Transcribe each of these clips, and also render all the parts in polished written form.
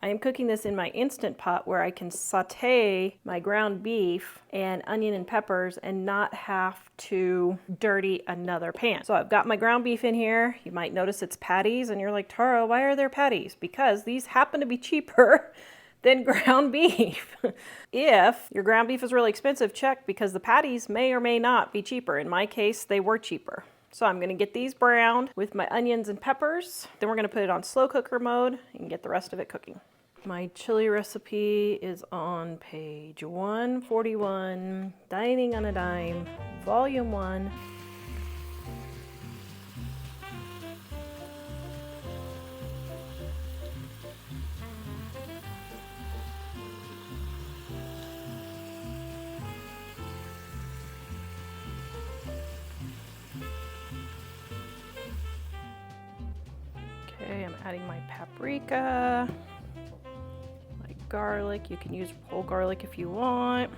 I am cooking this in my Instant Pot where I can saute my ground beef and onion and peppers and not have to dirty another pan. So I've got my ground beef in here. You might notice it's patties and you're like, Tara, why are there patties? Because these happen to be cheaper than ground beef. If your ground beef is really expensive, check, because the patties may or may not be cheaper. In my case, they were cheaper. So I'm gonna get these browned with my onions and peppers. Then we're gonna put it on slow cooker mode and get the rest of it cooking. My chili recipe is on page 141, Dining on a Dime, Volume 1. Okay, I'm adding my paprika. Garlic, you can use whole garlic if you want,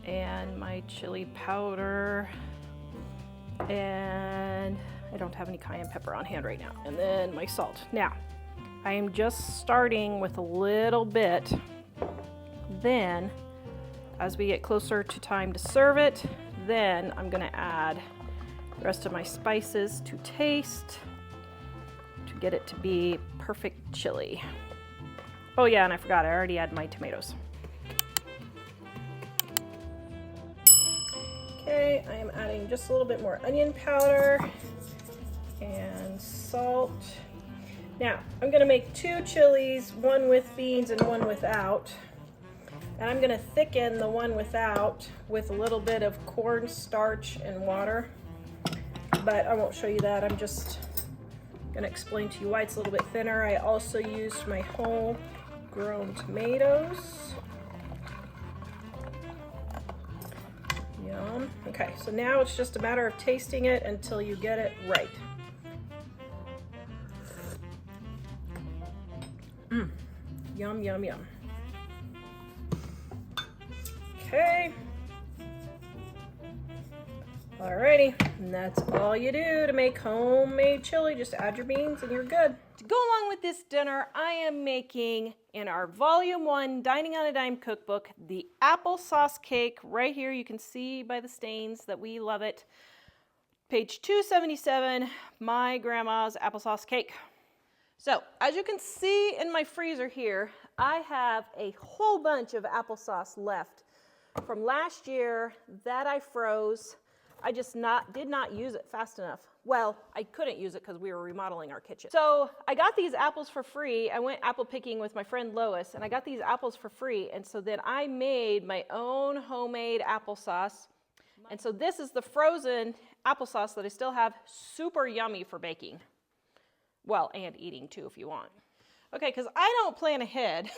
and my chili powder, and I don't have any cayenne pepper on hand right now, and then my salt. Now I am just starting with a little bit, then as we get closer to time to serve it, then I'm going to add the rest of my spices to taste to get it to be perfect chili. Oh yeah, and I forgot, I already added my tomatoes. Okay, I am adding just a little bit more onion powder and salt. Now, I'm gonna make 2 chilies, one with beans and one without. And I'm gonna thicken the one without with a little bit of cornstarch and water. But I won't show you that, I'm just gonna explain to you why it's a little bit thinner. I also used my whole grown tomatoes. Yum. Okay, so now it's just a matter of tasting it until you get it right. Yum, yum, yum. Okay. Alrighty, and that's all you do to make homemade chili. Just add your beans and you're good. To go along with this dinner, I am making, in our Volume 1 Dining on a Dime cookbook, the applesauce cake. Right here, you can see by the stains that we love it. Page 277, my grandma's applesauce cake. So, as you can see in my freezer here, I have a whole bunch of applesauce left from last year that I froze. I just did not use it fast enough. Well, I couldn't use it because we were remodeling our kitchen. So I got these apples for free. I went apple picking with my friend Lois, and I got these apples for free. And so then I made my own homemade applesauce. And so this is the frozen applesauce that I still have, super yummy for baking. Well, and eating too if you want. Okay, because I don't plan ahead.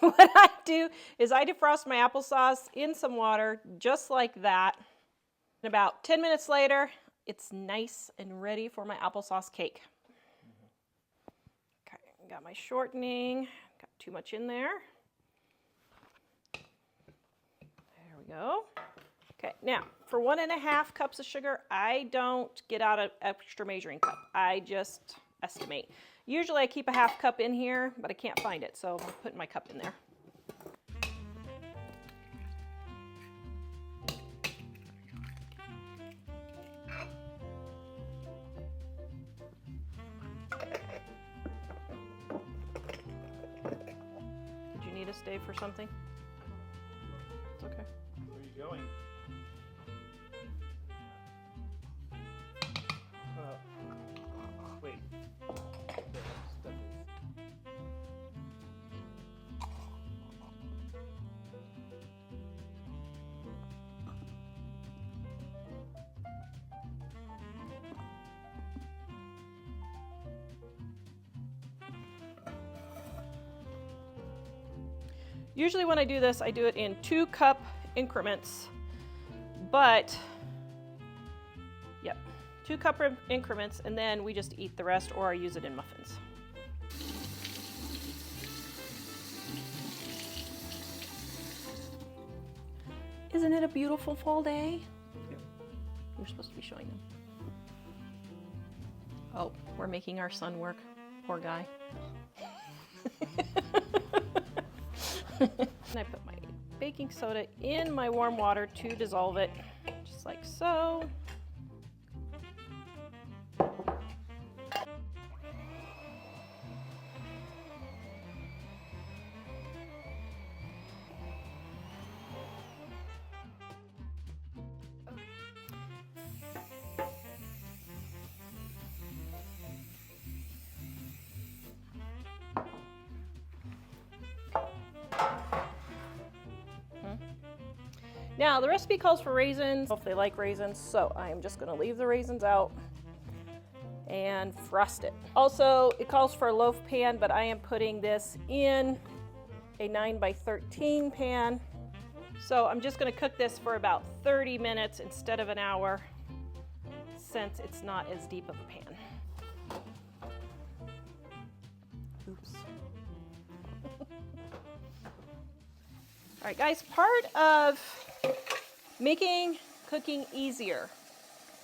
What I do is I defrost my applesauce in some water, just like that. And about 10 minutes later, it's nice and ready for my applesauce cake. Okay, got my shortening, got too much in there. There we go. Okay, now for 1.5 cups of sugar, I don't get out an extra measuring cup. I just estimate. Usually I keep a 1/2 cup in here, but I can't find it, so I'm putting my cup in there. To stay for something? It's okay. Where are you going? Wait. Usually when I do this, I do it in 2-cup increments, but, yep, 2-cup increments, and then we just eat the rest, or I use it in muffins. Isn't it a beautiful fall day? Yep. You're supposed to be showing them. Oh, we're making our son work. Poor guy. And I put my baking soda in my warm water to dissolve it, just like so. Now, the recipe calls for raisins, if they like raisins, so I am just gonna leave the raisins out and frost it. Also, it calls for a loaf pan, but I am putting this in a 9x13 pan. So I'm just gonna cook this for about 30 minutes instead of an hour, since it's not as deep of a pan. Oops. All right, guys, part of making cooking easier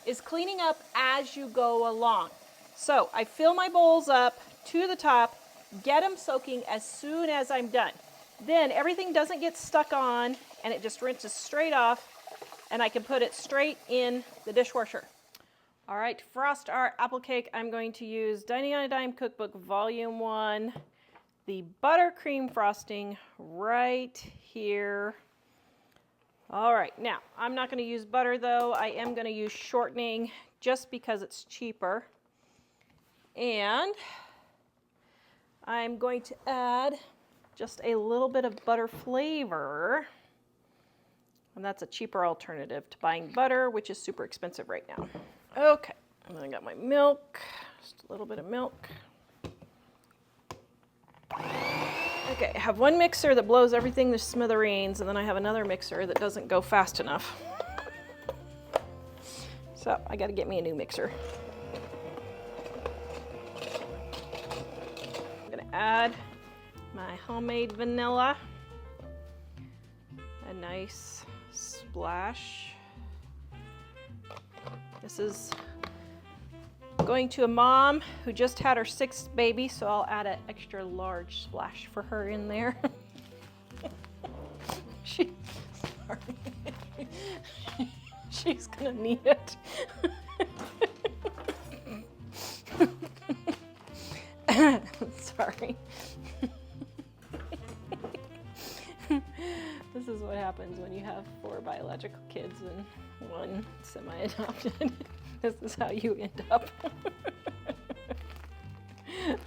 is cleaning up as you go along. So I fill my bowls up to the top, get them soaking as soon as I'm done. Then everything doesn't get stuck on and it just rinses straight off and I can put it straight in the dishwasher. All right, to frost our apple cake, I'm going to use Dining on a Dime Cookbook Volume 1, the buttercream frosting right here. All right, now I'm not going to use butter though. I am going to use shortening just because it's cheaper. And I'm going to add just a little bit of butter flavor. And that's a cheaper alternative to buying butter, which is super expensive right now. Okay, and then I got my milk, just a little bit of milk. Okay, I have one mixer that blows everything to smithereens, and then I have another mixer that doesn't go fast enough. So I gotta get me a new mixer. I'm gonna add my homemade vanilla. A nice splash. This is going to a mom who just had her 6th baby, so I'll add an extra large splash for her in there. She's gonna need it. Sorry. This is what happens when you have 4 biological kids and 1 semi-adopted. This is how you end up.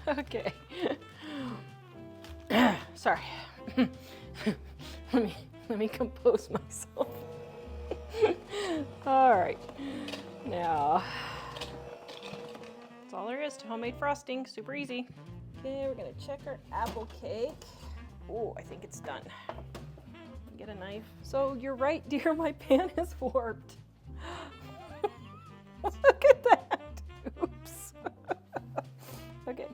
Okay. Sorry. Let me compose myself. All right. Now, that's all there is to homemade frosting. Super easy. Okay, we're gonna check our apple cake. Oh, I think it's done. Get a knife. So you're right, dear, my pan is warped. Look at that. Oops. Okay,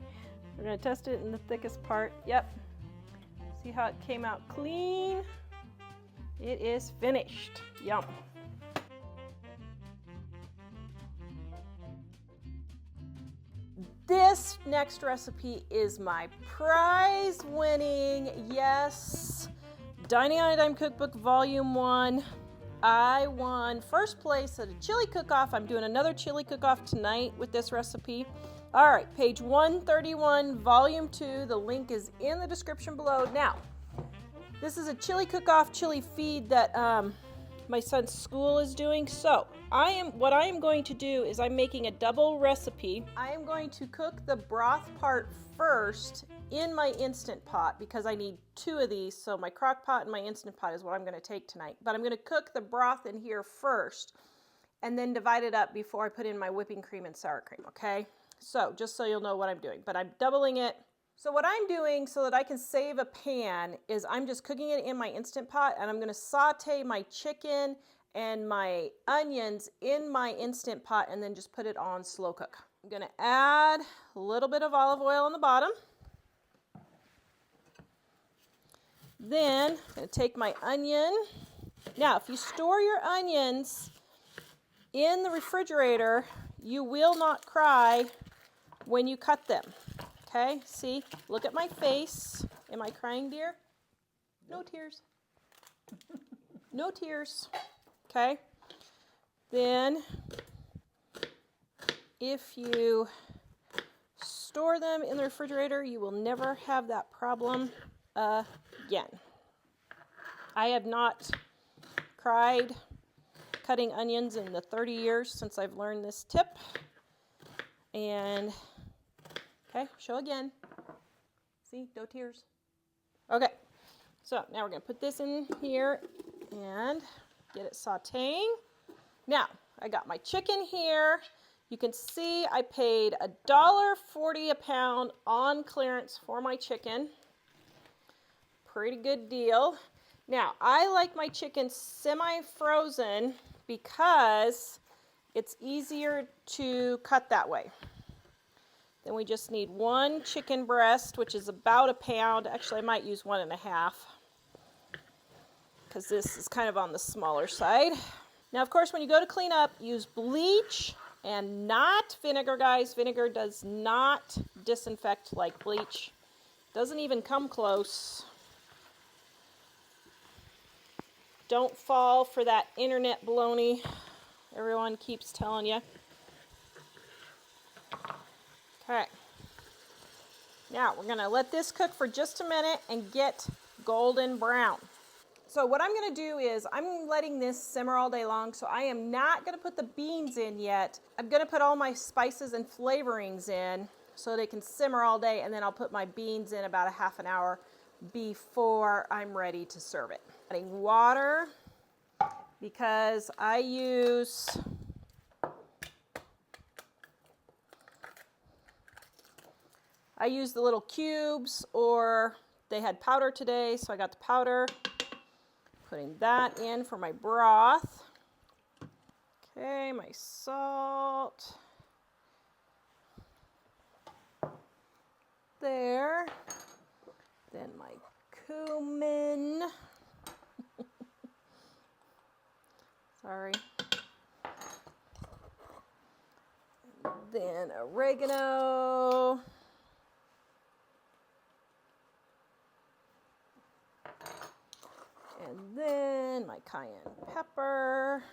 we're gonna test it in the thickest part. Yep. See how it came out clean? It is finished. Yum. This next recipe is my prize-winning, yes, Dining on a Dime Cookbook Volume 1. I won first place at a chili cook-off. I'm doing another chili cook-off tonight with this recipe. All right, page 131, Volume 2. The link is in the description below. Now, this is a chili cook-off, chili feed that my son's school is doing. So what I am going to do is I'm making a double recipe. I am going to cook the broth part first in my Instant Pot because I need 2 of these. So my crock pot and my Instant Pot is what I'm going to take tonight. But I'm going to cook the broth in here first and then divide it up before I put in my whipping cream and sour cream, okay? So just so you'll know what I'm doing, but I'm doubling it. So what I'm doing so that I can save a pan is I'm just cooking it in my Instant Pot, and I'm going to saute my chicken and my onions in my Instant Pot and then just put it on slow cook. I'm going to add a little bit of olive oil on the bottom. Then I'm going to take my onion. Now, if you store your onions in the refrigerator, you will not cry when you cut them. Okay, see, look at my face. Am I crying, dear? No tears. No tears. Okay. Then, if you store them in the refrigerator, you will never have that problem again. I have not cried cutting onions in the 30 years since I've learned this tip. And, okay, show again. See, no tears. Okay, so now we're going to put this in here and get it sauteing. Now, I got my chicken here. You can see I paid $1.40 a pound on clearance for my chicken. Pretty good deal. Now, I like my chicken semi-frozen because it's easier to cut that way. Then we just need one chicken breast, which is about a pound. Actually, I might use 1.5 because this is kind of on the smaller side. Now, of course, when you go to clean up, use bleach and not vinegar, guys. Vinegar does not disinfect like bleach. Doesn't even come close. Don't fall for that internet baloney everyone keeps telling you. Okay. Now, we're going to let this cook for just a minute and get golden brown. So what I'm going to do is I'm letting this simmer all day long, so I am not going to put the beans in yet. I'm going to put all my spices and flavorings in so they can simmer all day, and then I'll put my beans in about a half an hour before I'm ready to serve it. Adding water because I use the little cubes, or they had powder today, so I got the powder. Putting that in for my broth. Okay, my salt. There. Then my cumin. Sorry. Then oregano. And then my cayenne pepper.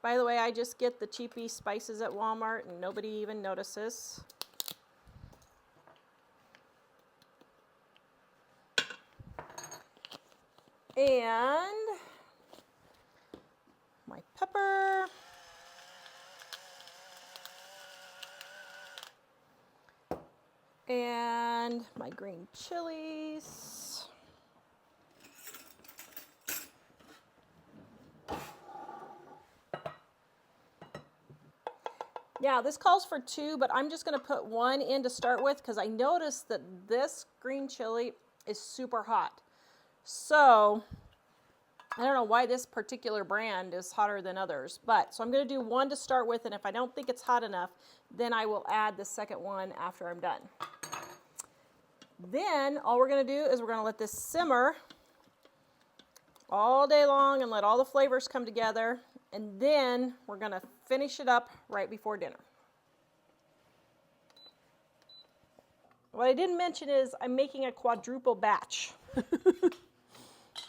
By the way, I just get the cheapy spices at Walmart and nobody even notices. And my pepper. And my green chilies. Now, this calls for 2, but I'm just going to put 1 in to start with because I noticed that this green chili is super hot. So, I don't know why this particular brand is hotter than others, but so I'm going to do 1 to start with, and if I don't think it's hot enough, then I will add the second one after I'm done. Then, all we're going to do is we're going to let this simmer all day long and let all the flavors come together. And then we're going to finish it up right before dinner. What I didn't mention is I'm making a quadruple batch.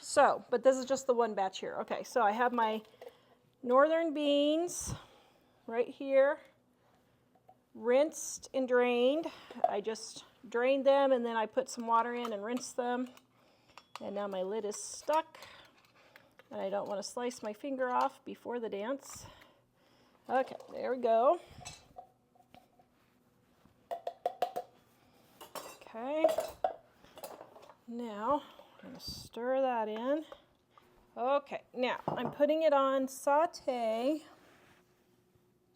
So, but this is just the one batch here. Okay, so I have my northern beans right here, rinsed and drained. I just drained them and then I put some water in and rinsed them. And now my lid is stuck. And I don't want to slice my finger off before the dance. Okay, there we go. Okay. Now, I'm going to stir that in. Okay, now I'm putting it on saute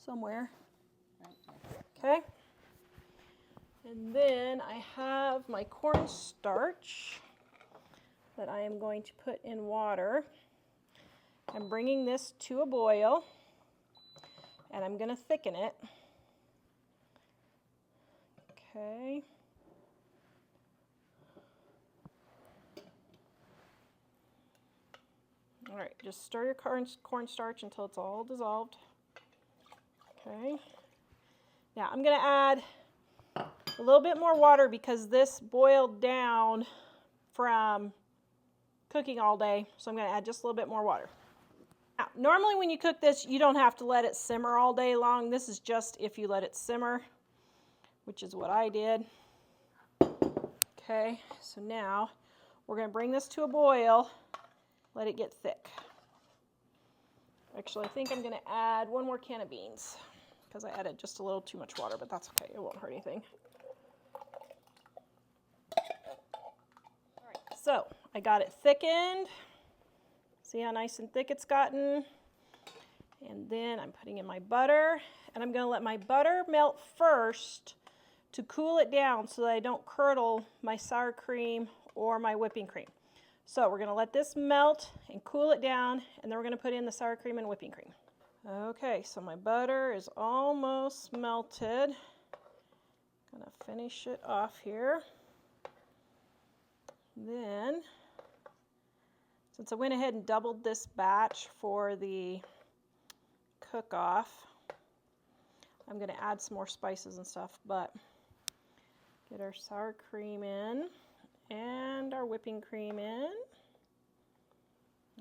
somewhere. Okay. And then I have my cornstarch that I am going to put in water. I'm bringing this to a boil, and I'm going to thicken it. Okay. All right, just stir your cornstarch until it's all dissolved. Okay. Now I'm going to add a little bit more water because this boiled down from cooking all day, so I'm going to add just a little bit more water. Now, normally when you cook this, you don't have to let it simmer all day long. This is just if you let it simmer, which is what I did. Okay, so now we're going to bring this to a boil, let it get thick. Actually, I think I'm going to add one more can of beans because I added just a little too much water, but that's okay. It won't hurt anything. All right, so I got it thickened. See how nice and thick it's gotten? And then I'm putting in my butter, and I'm going to let my butter melt first to cool it down so that I don't curdle my sour cream or my whipping cream. So we're going to let this melt and cool it down, and then we're going to put in the sour cream and whipping cream. Okay, so my butter is almost melted. I'm going to finish it off here. Then, since I went ahead and doubled this batch for the cook-off, I'm going to add some more spices and stuff, but get our sour cream in. And our whipping cream in.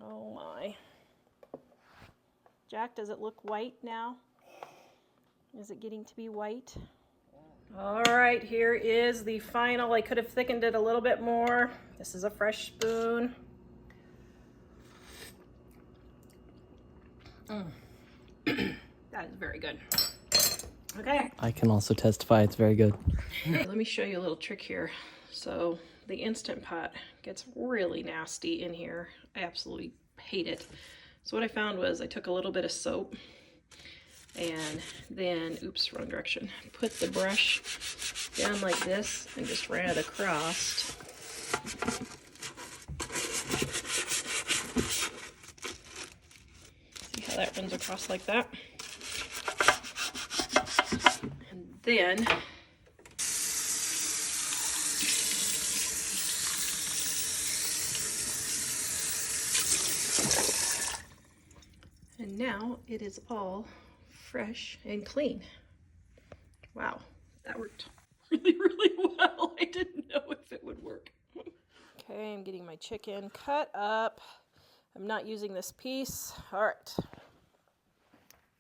Oh my. Jack, does it look white now? Is it getting to be white? All right, here is the final. I could have thickened it a little bit more. This is a fresh spoon. That is very good. Okay. I can also testify it's very good. Let me show you a little trick here. So the Instant Pot gets really nasty in here. I absolutely hate it. So what I found was I took a little bit of soap and then, oops, wrong direction, put the brush down like this and just ran it across. See how that runs across like that? And then now it is all fresh and clean. Wow, that worked really, really well. I didn't know if it would work. Okay, I'm getting my chicken cut up. I'm not using this piece. All right.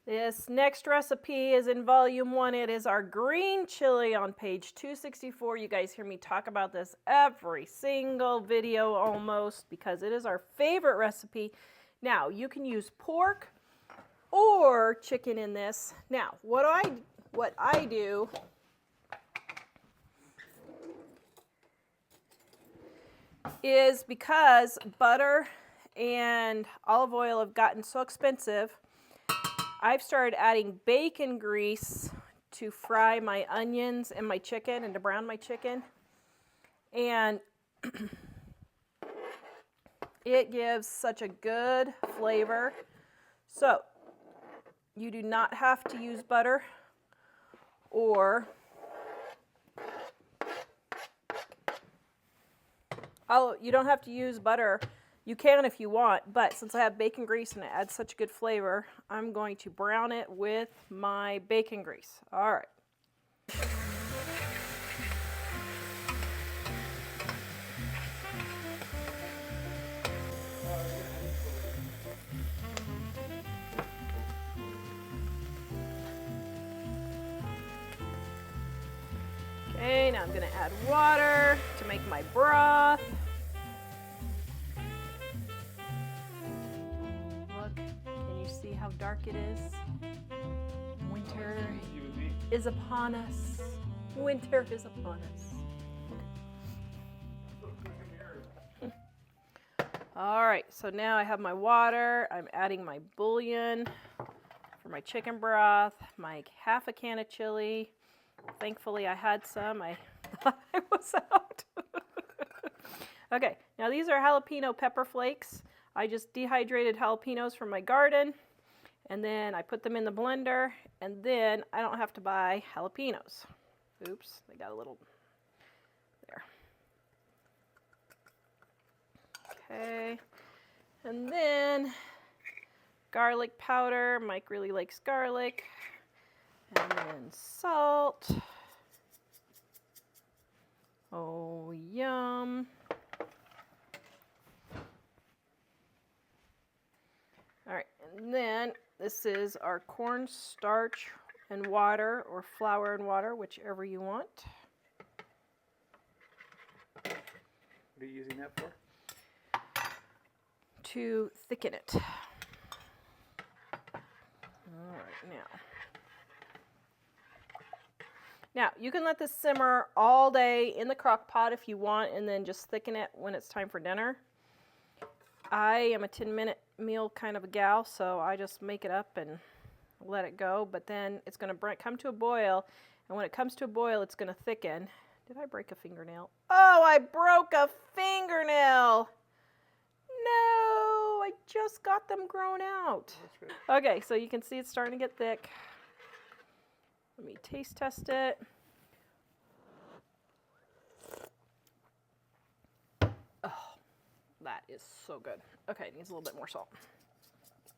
This next recipe is in volume 1. It is our green chili on page 264. You guys hear me talk about this every single video almost because it is our favorite recipe. Now, you can use pork or chicken in this. Now, what I do is because butter and olive oil have gotten so expensive, I've started adding bacon grease to fry my onions and my chicken and to brown my chicken. And it gives such a good flavor. So you do not have to use butter or you don't have to use butter. You can if you want, but since I have bacon grease and it adds such good flavor, I'm going to brown it with my bacon grease. All right. Okay, now I'm going to add water to make my broth. Look, can you see how dark it is? Winter is upon us. Winter is upon us. All right, so now I have my water. I'm adding my bouillon for my chicken broth, my half a can of chili. Thankfully, I had some. I thought I was out. Okay, now these are jalapeno pepper flakes. I just dehydrated jalapenos from my garden, and then I put them in the blender, and then I don't have to buy jalapenos. Oops, they got a little there. Okay, and then garlic powder. Mike really likes garlic. And then salt. Oh, yum. This is our cornstarch and water, or flour and water, whichever you want. What are you using that for? To thicken it. All right, now you can let this simmer all day in the crock pot if you want, and then just thicken it when it's time for dinner. I am a 10-minute meal kind of a gal, so I just make it up and let it go, but then it's going to come to a boil, and when it comes to a boil, it's going to thicken. Did I break a fingernail? Oh, I broke a fingernail! No, I just got them grown out. That's right. Okay, so you can see it's starting to get thick. Let me taste test it. Oh, that is so good. Okay, it needs a little bit more salt,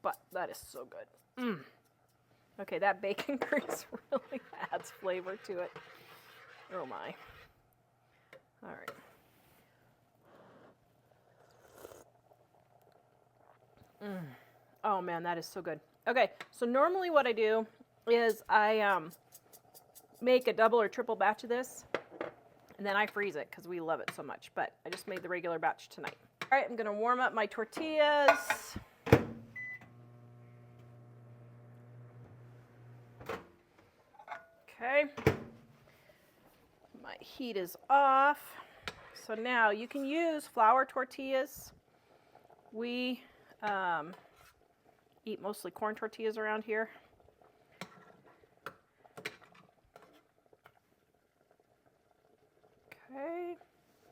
but that is so good. Okay, that bacon grease really adds flavor to it. Oh my. All right. Oh man, that is so good. Okay, so normally what I do is I make a double or triple batch of this, and then I freeze it because we love it so much, but I just made the regular batch tonight. All right, I'm gonna warm up my tortillas. Okay, my heat is off. So now you can use flour tortillas. We eat mostly corn tortillas around here. Okay,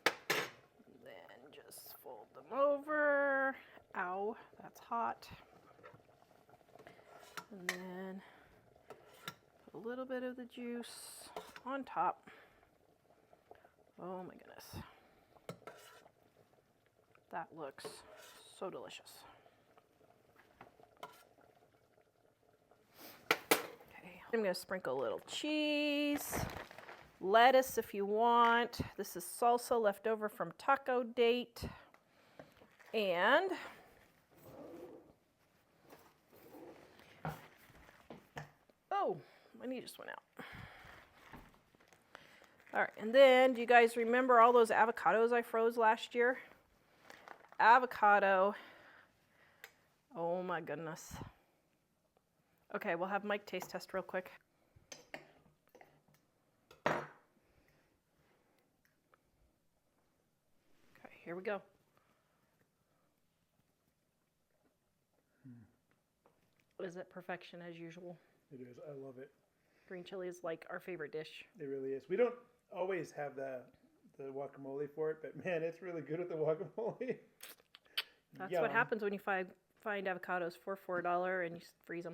then just fold them over. Ow, that's hot. And then put a little bit of the juice on top. Oh my goodness. That looks so delicious. Okay, I'm going to sprinkle a little cheese, lettuce if you want. This is salsa left over from taco date. And oh, my knee just went out. All right, and then do you guys remember all those avocados I froze last year? Avocado. Oh my goodness. Okay, we'll have Mike taste test real quick. Okay, here we go. Is it perfection as usual? It is. I love it. Green chili is like our favorite dish. It really is. We don't always have the guacamole for it, but man, it's really good with the guacamole. That's Yum. what happens when you find avocados for $4 and you freeze them.